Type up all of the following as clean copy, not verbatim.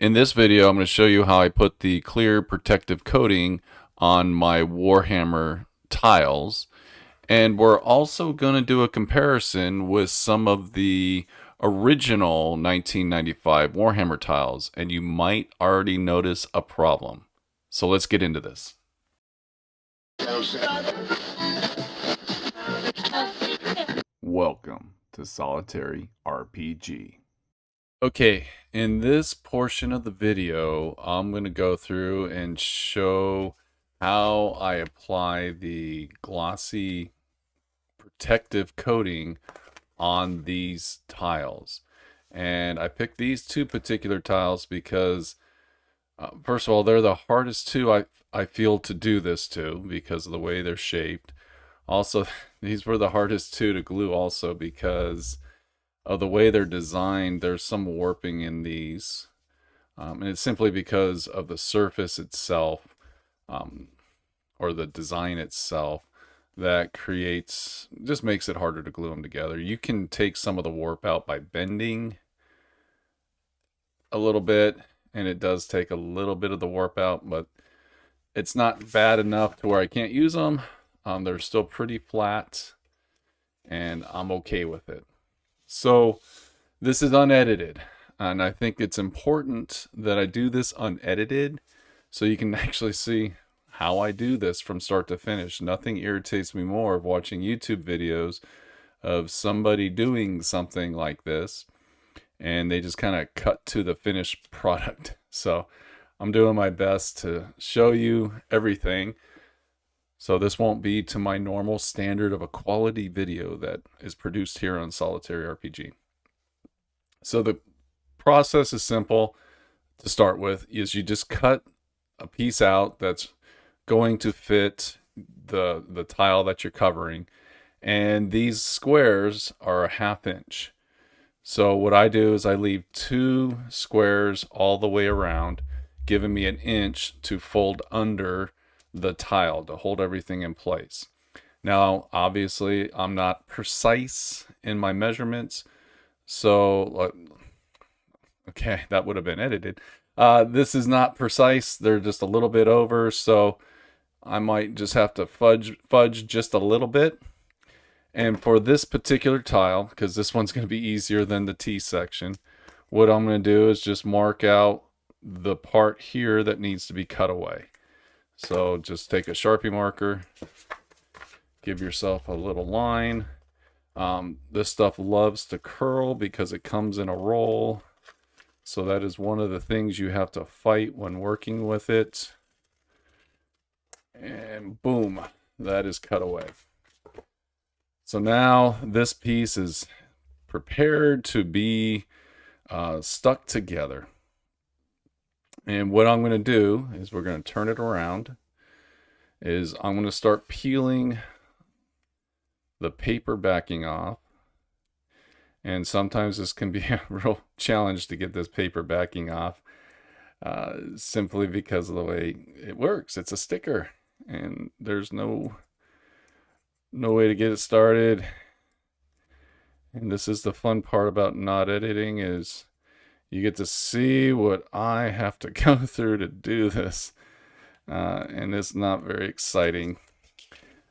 In this video, I'm going to show you how I put the clear protective coating on my Warhammer tiles. And we're also going to do a comparison with some of the original 1995 Warhammer tiles. And you might already notice a problem. So let's get into this. Welcome to Solitary RPG. Okay, in this portion of the video, I'm going to go through and show how I apply the glossy protective coating on these tiles. And I picked these two particular tiles because, first of all, they're the hardest two I feel to do this to because of the way they're shaped. Also, these were the hardest two to glue also because of the way they're designed. There's some warping in these, and it's simply because of the surface itself, or the design itself, that just makes it harder to glue them together. You can take some of the warp out by bending a little bit, and it does take a little bit of the warp out, but it's not bad enough to where I can't use them. They're still pretty flat, and I'm okay with it. So this is unedited, and I think it's important that I do this unedited so you can actually see how I do this from start to finish. Nothing irritates me more of watching YouTube videos of somebody doing something like this and they just kind of cut to the finished product. So I'm doing my best to show you everything. So this won't be to my normal standard of a quality video that is produced here on Solitary RPG. So the process is simple to start with, is you just cut a piece out that's going to fit the tile that you're covering. And these squares are a 1/2 inch. So what I do is I leave 2 squares all the way around, giving me 1 inch to fold under the tile to hold everything in place. Now, obviously, I'm not precise in my measurements, so okay, that would have been edited. This is not precise. They're just a little bit over, so I might just have to fudge just a little bit. And for this particular tile, because this one's going to be easier than the T section, what I'm going to do is just mark out the part here that needs to be cut away. So just take a Sharpie marker, give yourself a little line. This stuff loves to curl because it comes in a roll. So that is one of the things you have to fight when working with it. And boom, that is cut away. So now this piece is prepared to be stuck together. And what I'm going to do is we're going to turn it around. I'm going to start peeling the paper backing off. And sometimes this can be a real challenge to get this paper backing off, simply because of the way it works. It's a sticker, and there's no way to get it started. And this is the fun part about not editing, is you get to see what I have to go through to do this. And it's not very exciting.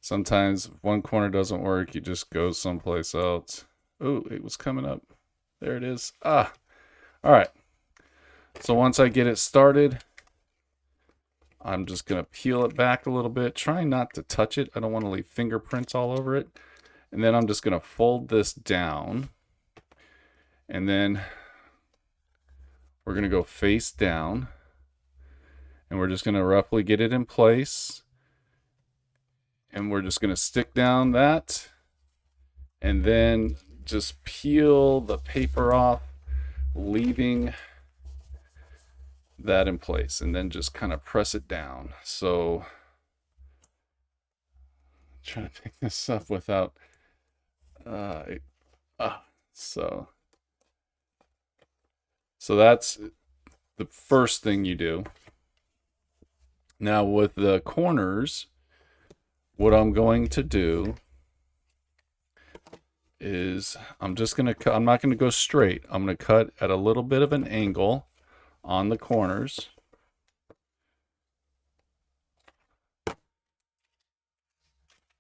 Sometimes if one corner doesn't work, you just go someplace else. Oh, it was coming up. There it is. All right. So once I get it started, I'm just going to peel it back a little bit, trying not to touch it. I don't want to leave fingerprints all over it. And then I'm just going to fold this down. And then we're going to go face down, and we're just going to roughly get it in place. And we're just going to stick down that, and then just peel the paper off, leaving that in place, and then just kind of press it down. So trying to pick this up without so that's the first thing you do. Now with the corners, what I'm going to do is I'm not going to go straight. I'm going to cut at a little bit of an angle on the corners.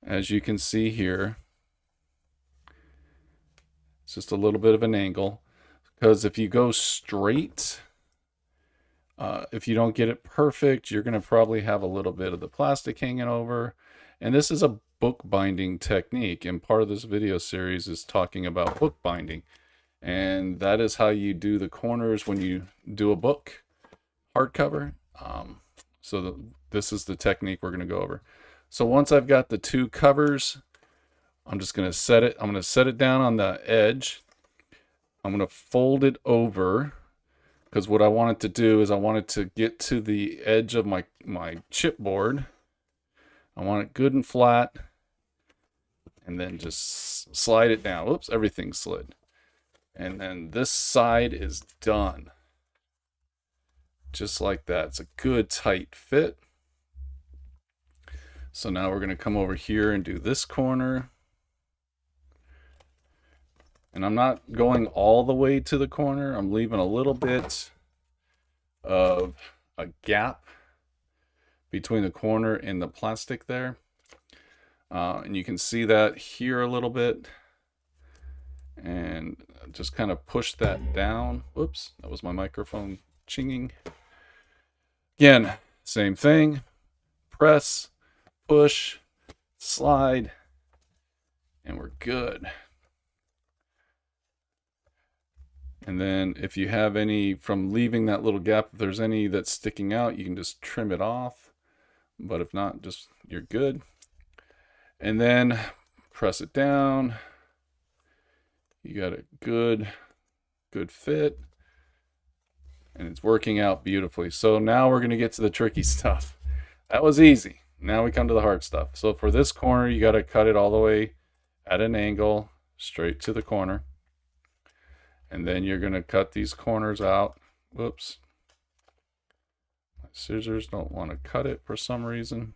As you can see here, it's just a little bit of an angle, because if you go straight, if you don't get it perfect, you're going to probably have a little bit of the plastic hanging over. And this is a book binding technique, and part of this video series is talking about book binding. And that is how you do the corners when you do a book hardcover. This is the technique we're going to go over. So once I've got the two covers, I'm just going to set it. I'm going to set it down on the edge. I'm going to fold it over, because what I want it to do is I want it to get to the edge of my chipboard. I want it good and flat, and then just slide it down. Oops, everything slid. And then this side is done. Just like that. It's a good tight fit. So now we're going to come over here and do this corner. And I'm not going all the way to the corner. I'm leaving a little bit of a gap between the corner and the plastic there. And you can see that here a little bit. And just kind of push that down. Whoops, that was my microphone chinging. Again, same thing. Press, push, slide, and we're good. And then if you have any from leaving that little gap, if there's any that's sticking out, you can just trim it off. But if not, just you're good. And then press it down. You got a good fit. And it's working out beautifully. So now we're going to get to the tricky stuff. That was easy. Now we come to the hard stuff. So for this corner, you got to cut it all the way at an angle, straight to the corner. And then you're going to cut these corners out. Whoops. My scissors don't want to cut it for some reason.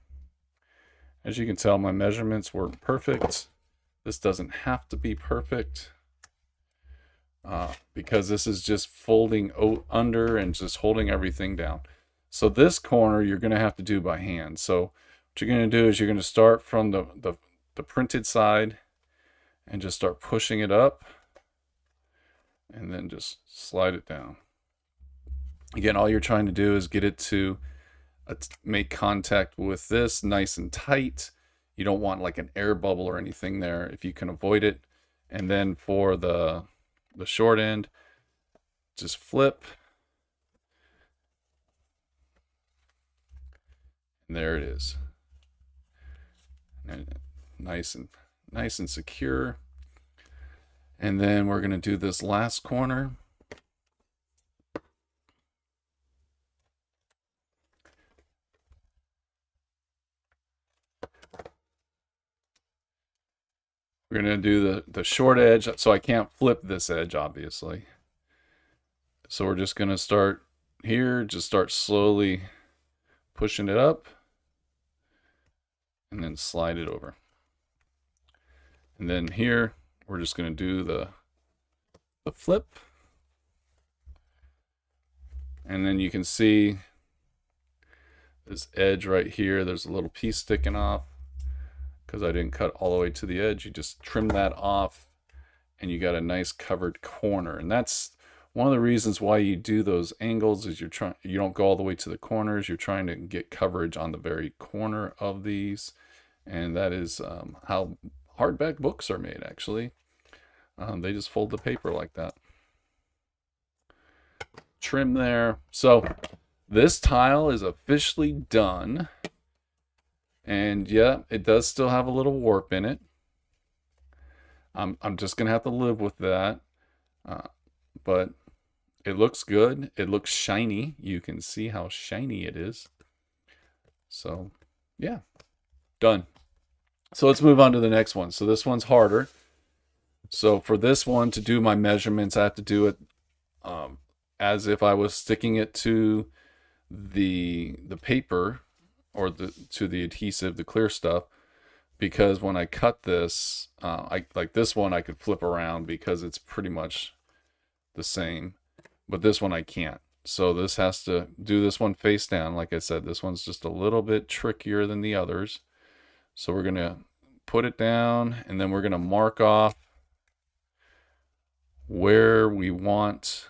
As you can tell, my measurements weren't perfect. This doesn't have to be perfect. Because this is just folding under and just holding everything down. So this corner you're going to have to do by hand. So what you're going to do is you're going to start from the printed side and just start pushing it up, and then just slide it down. Again, all you're trying to do is get it to make contact with this nice and tight. You don't want like an air bubble or anything there if you can avoid it. And then for the short end, just flip, and there it is. And nice and secure. And then we're going to do this last corner. We're going to do the short edge, so I can't flip this edge, obviously. So we're just going to start here, just start slowly pushing it up, and then slide it over. And then here, we're just going to do the flip. And then you can see this edge right here, there's a little piece sticking off. Because I didn't cut all the way to the edge, you just trim that off and you got a nice covered corner. And that's one of the reasons why you do those angles, is you don't go all the way to the corners. You're trying to get coverage on the very corner of these. And that is how hardback books are made, actually. They just fold the paper like that. Trim there. So this tile is officially done. And yeah, it does still have a little warp in it. I'm just going to have to live with that. But it looks good. It looks shiny. You can see how shiny it is. So yeah, done. So let's move on to the next one. So this one's harder. So for this one, to do my measurements, I have to do it as if I was sticking it to the paper, or to the adhesive, the clear stuff, because when I cut this, like this one I could flip around because it's pretty much the same, but this one I can't. So this has to do this one face down. Like I said, this one's just a little bit trickier than the others. So we're going to put it down, and then we're going to mark off where we want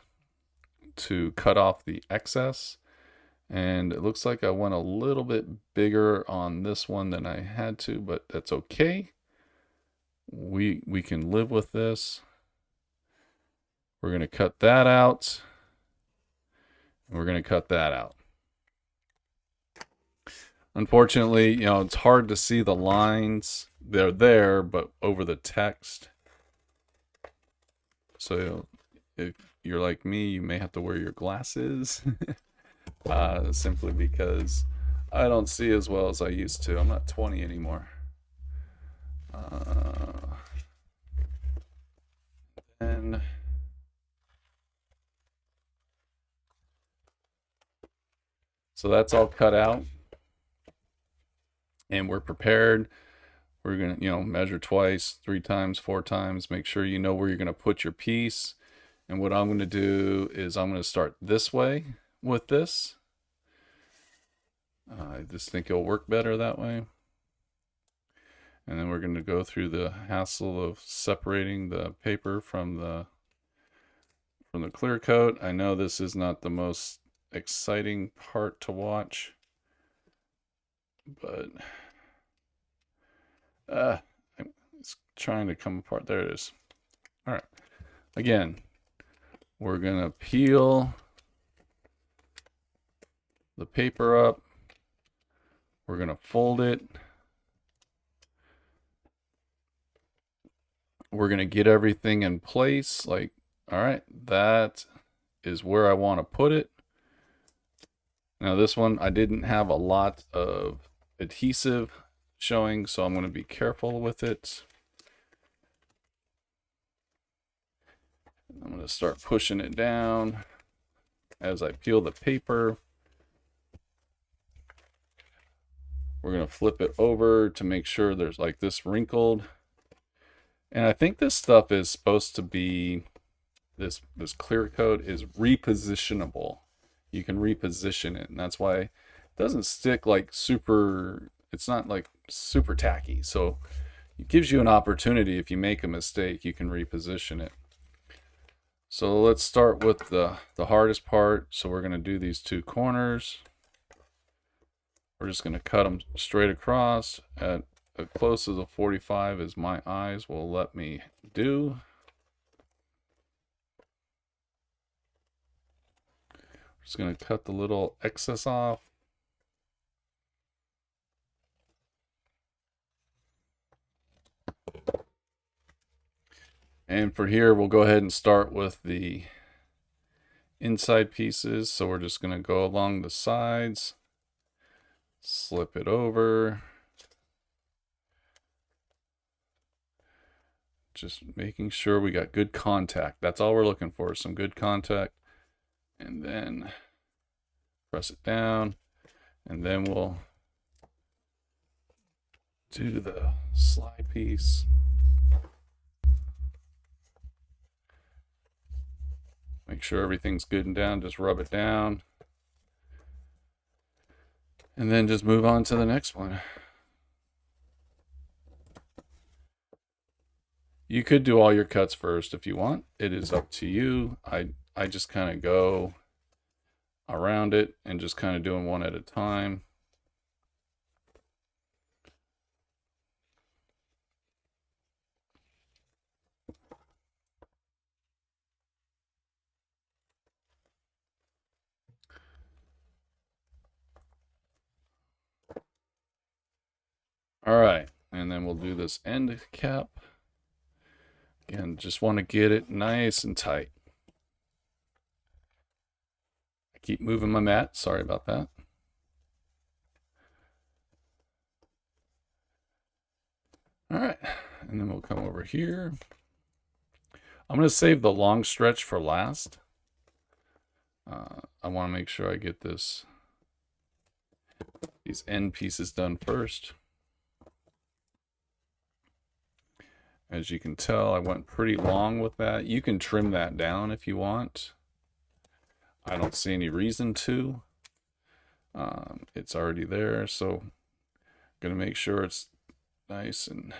to cut off the excess. And it looks like I went a little bit bigger on this one than I had to, but that's okay. We can live with this. We're going to cut that out. And we're going to cut that out. Unfortunately, you know, it's hard to see the lines. They're there, but over the text. So if you're like me, you may have to wear your glasses. Simply because I don't see as well as I used to. I'm not 20 anymore. And so that's all cut out, and we're prepared. We're gonna, you know, measure twice, 3 times, 4 times. Make sure you know where you're gonna put your piece. And what I'm gonna do is I'm gonna start this way with this. I just think it'll work better that way. And then we're going to go through the hassle of separating the paper from the clear coat. I know this is not the most exciting part to watch, but it's trying to come apart. There it is. All right. Again, we're going to peel the paper up. We're going to fold it. We're going to get everything in place. Like, all right, that is where I want to put it. Now this one, I didn't have a lot of adhesive showing, so I'm going to be careful with it. I'm going to start pushing it down as I peel the paper. We're going to flip it over to make sure there's like this wrinkled. And I think this stuff is supposed to be, this clear coat is repositionable. You can reposition it, and that's why it doesn't stick like super, it's not like super tacky. So it gives you an opportunity. If you make a mistake, you can reposition it. So let's start with the hardest part. So we're going to do these 2 corners. We're just going to cut them straight across at as close as a 45 as my eyes will let me do. Just going to cut the little excess off. And for here, we'll go ahead and start with the inside pieces. So we're just going to go along the sides, slip it over. Just making sure we got good contact. That's all we're looking for, some good contact. And then press it down. And then we'll do the slide piece. Make sure everything's good and down. Just rub it down. And then just move on to the next one. You could do all your cuts first if you want. It is up to you. I just kind of go around it and just kind of doing one at a time. All right, and then we'll do this end cap. Again, just want to get it nice and tight. I keep moving my mat, sorry about that. All right, and then we'll come over here. I'm going to save the long stretch for last. I want to make sure I get these end pieces done first. As you can tell, I went pretty long with that. You can trim that down if you want. I don't see any reason to. It's already there, so I'm gonna make sure it's nice and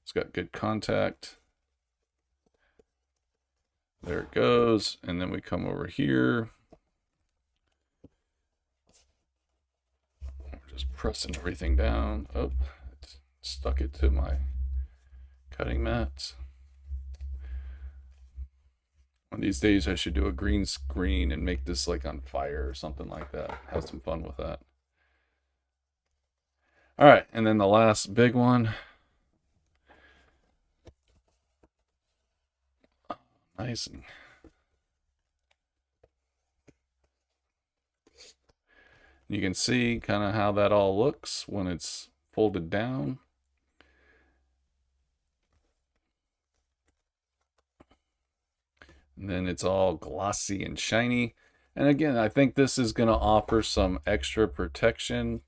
it's got good contact. There it goes, and then we come over here. We're just pressing everything down. Oh, it's stuck it to my cutting mats. One of these days I should do a green screen and make this like on fire or something like that. Have some fun with that. All right, and then the last big one. Nice. And you can see kind of how that all looks when it's folded down. And then it's all glossy and shiny. And again, I think this is going to offer some extra protection.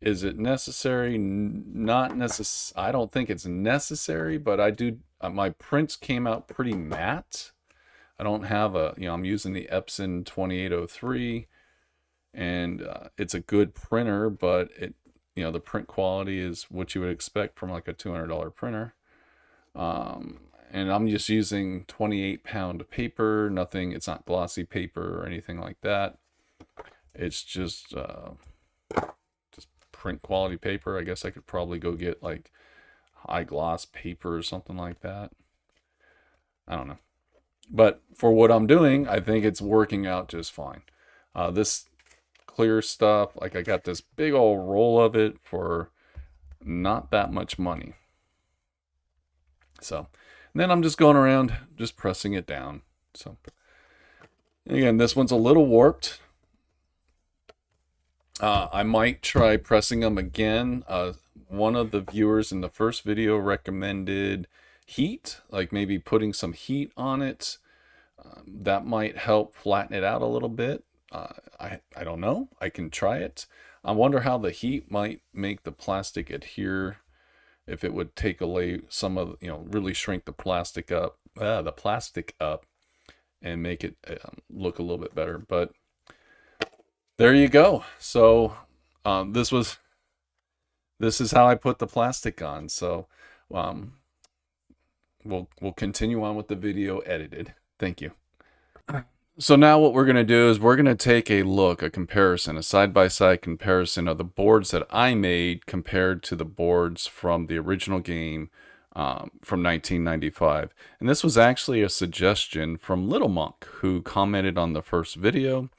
Is it necessary? Not necessary. I don't think it's necessary, but I do. My prints came out pretty matte. I don't have a, I'm using the Epson 2803, and it's a good printer, but the print quality is what you would expect from like a $200 printer. And I'm just using 28-pound paper, nothing, it's not glossy paper or anything like that. It's just print quality paper. I guess I could probably go get like high gloss paper or something like that. I don't know. But for what I'm doing, I think it's working out just fine. This clear stuff, like I got this big old roll of it for not that much money. So, and then I'm just going around, just pressing it down. So, again, this one's a little warped. I might try pressing them again. One of the viewers in the first video recommended heat, like maybe putting some heat on it. That might help flatten it out a little bit. I don't know. I can try it. I wonder how the heat might make the plastic adhere. If it would take away some of, really shrink the plastic up, and make it look a little bit better. But there you go. So this is how I put the plastic on. So we'll continue on with the video edited. Thank you. So now what we're going to do is we're going to take a look, a comparison, a side-by-side comparison of the boards that I made compared to the boards from the original game from 1995. And this was actually a suggestion from Little Monk, who commented on the first video,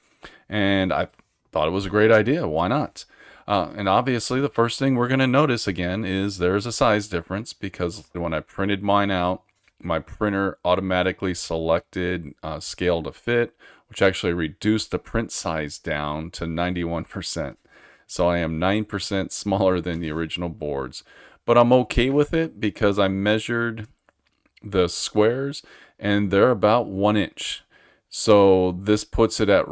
and I thought it was a great idea. Why not? And obviously the first thing we're going to notice again is there's a size difference, because when I printed mine out, my printer automatically selected scale to fit, which actually reduced the print size down to 91%. So I am 9% smaller than the original boards. But I'm okay with it because I measured the squares and they're about 1 inch. So this puts it at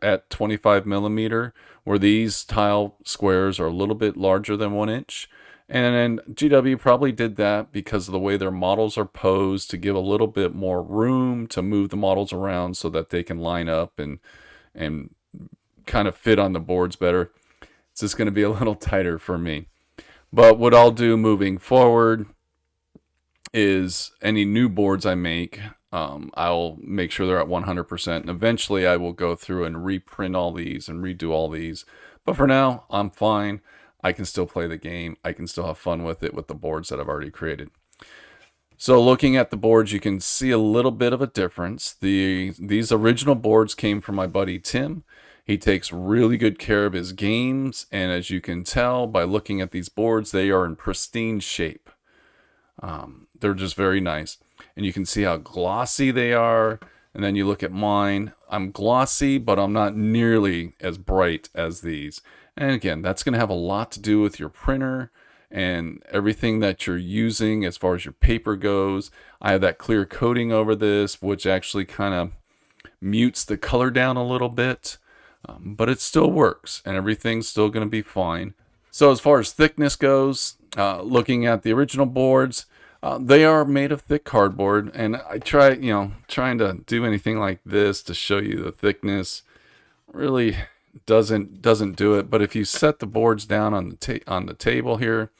at 25 millimeter, where these tile squares are a little bit larger than 1 inch. And GW probably did that because of the way their models are posed, to give a little bit more room to move the models around so that they can line up and kind of fit on the boards better. It's just going to be a little tighter for me. But what I'll do moving forward is any new boards I make, I'll make sure they're at 100%. And eventually I will go through and reprint all these and redo all these. But for now, I'm fine. I can still play the game. I can still have fun with it with the boards that I've already created. So looking at the boards, you can see a little bit of a difference. These original boards came from my buddy Tim. He takes really good care of his games, and as you can tell by looking at these boards, they are in pristine shape. They're just very nice. And you can see how glossy they are. And then you look at mine. I'm glossy, but I'm not nearly as bright as these. And again, that's going to have a lot to do with your printer and everything that you're using as far as your paper goes. I have that clear coating over this, which actually kind of mutes the color down a little bit, but it still works and everything's still going to be fine. So as far as thickness goes, looking at the original boards, They are made of thick cardboard, and I trying to do anything like this to show you the thickness really doesn't do it. But if you set the boards down on the table here,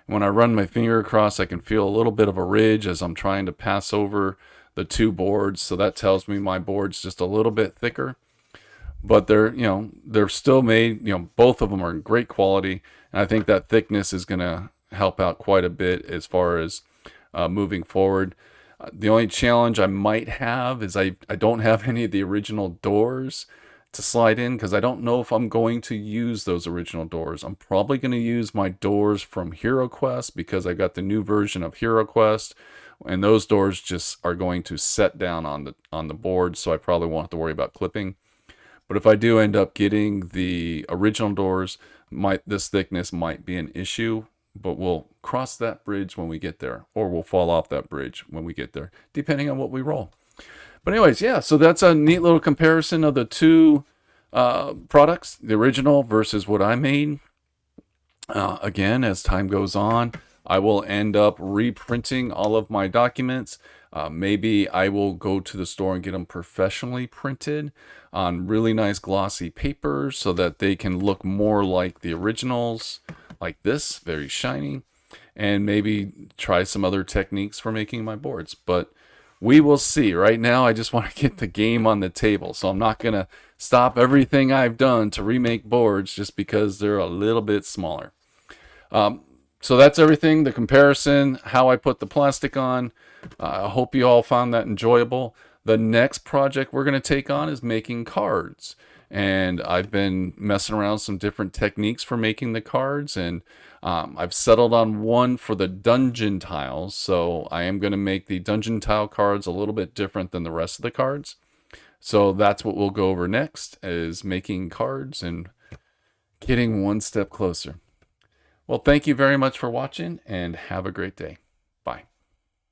when I run my finger across, I can feel a little bit of a ridge as I'm trying to pass over the two boards. So that tells me my board's just a little bit thicker. But they're still made. Both of them are in great quality, and I think that thickness is going to help out quite a bit as far as moving forward. The only challenge I might have is I don't have any of the original doors to slide in, because I don't know if I'm going to use those original doors. I'm probably going to use my doors from Hero Quest, because I got the new version of Hero Quest, and those doors just are going to set down on the board, so I probably won't have to worry about clipping. But if I do end up getting the original doors, this thickness might be an issue, but we'll cross that bridge when we get there, or we'll fall off that bridge when we get there, depending on what we roll. But anyways, yeah, so that's a neat little comparison of the two products, the original versus what I made. Again, as time goes on, I will end up reprinting all of my documents. Maybe I will go to the store and get them professionally printed on really nice glossy paper so that they can look more like the originals, like this, very shiny, and maybe try some other techniques for making my boards. But we will see. Right now, I just want to get the game on the table, so I'm not going to stop everything I've done to remake boards just because they're a little bit smaller. So that's everything, the comparison, how I put the plastic on. I hope you all found that enjoyable. The next project we're going to take on is making cards. And I've been messing around some different techniques for making the cards, and I've settled on one for the dungeon tiles. So I am going to make the dungeon tile cards a little bit different than the rest of the cards. So that's what we'll go over next, is making cards and getting one step closer. Well, thank you very much for watching, and have a great day. Bye.